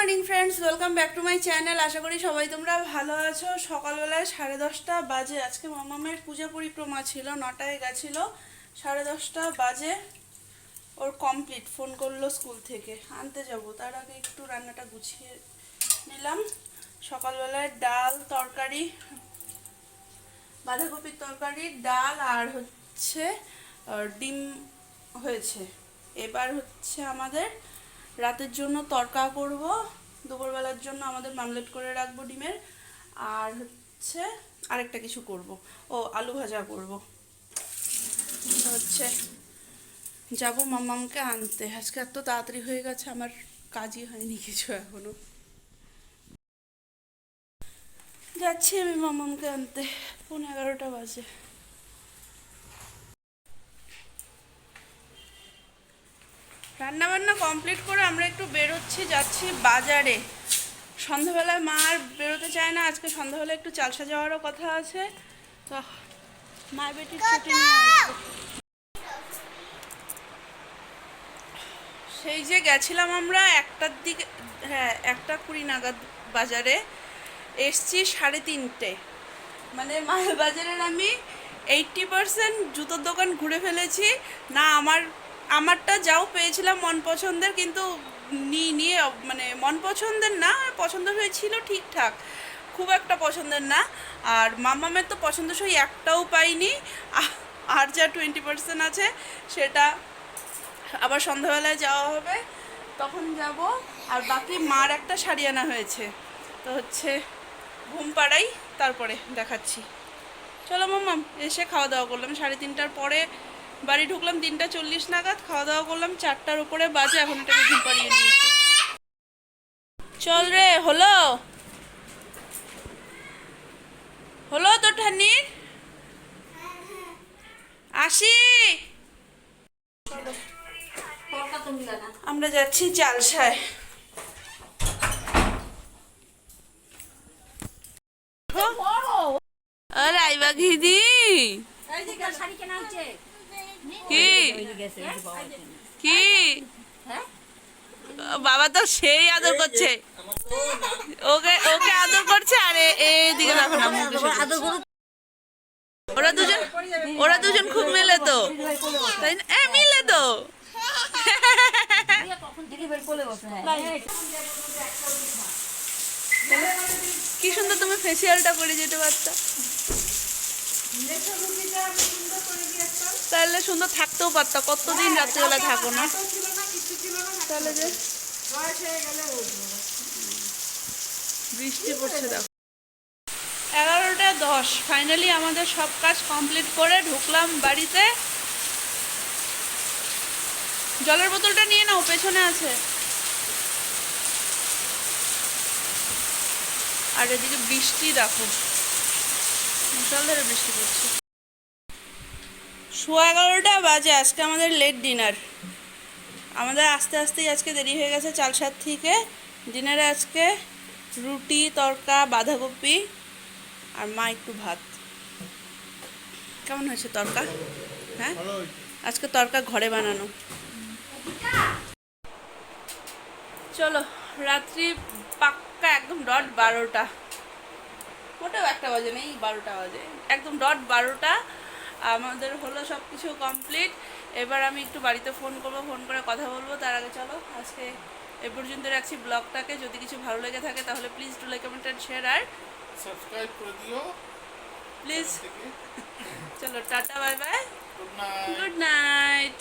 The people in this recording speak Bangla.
Morning friends, welcome back to my channel. আশা করি সবাই তোমরা ভালো আছো। সকালবেলায় 10:30 বাজে। আজকে মামামের পূজা পরিক্রমা ছিল, 9টায় গেছিল, 10:30 বাজে ওর কমপ্লিট। ফোন করলো স্কুল থেকে, আনতে যাব। তার আগে একটু রান্নাটা গুছিয়ে নিলাম। সকালবেলায় ডাল তরকারি, বাঁধাকপির তরকারি, ডাল আর হচ্ছে ডিম হয়েছে। এবার হচ্ছে আমাদের রাতের জন্য তরকা করব, দুপুরবেলার জন্য আমাদের মামলেট করে রাখবো ডিমের, আর হচ্ছে আরেকটা কিছু করব, আলু ভাজা করব। হচ্ছে যাব মাম্মামকে আনতে। আজকে এত তাড়াতাড়ি হয়ে গেছে, আমার কাজই হয়নি কিছু এখনো। যাচ্ছি আমি মাম্মামকে আনতে, 11:30 বাজে। রান্নাবান্না কমপ্লিট করে আমরা একটু বেরোচ্ছি, যাচ্ছি বাজারে। সন্ধ্যাবেলায় মা আর বেরোতে চায় না, আজকে সন্ধ্যাবেলায় একটু চালসা যাওয়ারও কথা আছে, তো মায়ের বেটির ছুটি নিয়ে আসবে। সেই যে গেছিলাম আমরা 1টার দিকে, হ্যাঁ 1:20 নাগাদ বাজারে, এসছি 3:30। মানে মায়ের বাজারের আমি 80% জুতোর দোকান ঘুরে ফেলেছি। না আমারটা যাও পেয়েছিলাম মন পছন্দের, কিন্তু নিয়ে মানে মন পছন্দের না, পছন্দ হয়েছিল ঠিকঠাক, খুব একটা পছন্দের না। আর মাম্মামের তো পছন্দসই একটাও পাইনি। আর যা 20% আছে সেটা আবার সন্ধ্যাবেলায় যাওয়া হবে, তখন যাব। আর বাকি মার একটা শাড়ি আনা হয়েছে, তো হচ্ছে ঘুম পাড়াই, তারপরে দেখাচ্ছি। চলো মাম্মাম, এসে খাওয়া দাওয়া করলাম 3:30টার পরে, বাড়ি ঢুকলাম 3:40 নাগাদ, খাওয়া দাওয়া করলাম 4টার উপরে বাজে, এখন এটাকে ঘুম পাড়িয়ে নিয়েছি। চল রে, হলো হলো তোর ঠান্নির, আসি। আমরা যাচ্ছি চালসায়। রাইবা ঘিদি কি কি বাবা তো সেই আদর করছে, ওকে ওকে আদর করছে। আরে এদিকে দেখো না, ওরা দুজন খুব মিলে তো, তাই না? মিলে তো। কি সুন্দর তুমি ফেসিয়ালটা করে যেতে পারতা, তাহলে সুন্দর থাকতেও পারতা। কতদিন রাত্রিবেলা থাকো না, তাহলে যে বৃষ্টি পড়ছে দেখো। 11:10 ফাইনালি আমাদের সব কাজ কমপ্লিট করে ঢুকলাম বাড়িতে। জলের বোতলটা নিয়ে নাও, পেছনে আছে। আর এদিকে বৃষ্টি দেখো, মুষলধারে বৃষ্টি পড়ছে। 11:15 বাজে। আজকে আমাদের লেট ডিনার, আমাদের আস্তে আস্তেই আজকে দেরি হয়ে গেছে চালসার থেকে। ডিনারে আজকে রুটি তরকা বাঁধাকপি, আর মা একটু ভাত। কেমন হয়েছে তরকা? হ্যাঁ, আজকে তরকা ঘরে বানানো। চলো, রাত্রি পাক্কা একদম ডট 12টা, মোটেও 1টা বাজে নেই, 12টা বাজে, একদম ডট 12টা। আমাদের হলো সব কিছু কমপ্লিট। এবার আমি একটু বাড়িতে ফোন করবো, ফোন করে কথা বলবো। তার আগে চলো আজকে এ পর্যন্ত রাখছি ব্লগটাকে। যদি কিছু ভালো লেগে থাকে তাহলে please do like comment and share, আর সাবস্ক্রাইব করে দিও প্লিজ। চলো tata, bye bye, good night. Good night.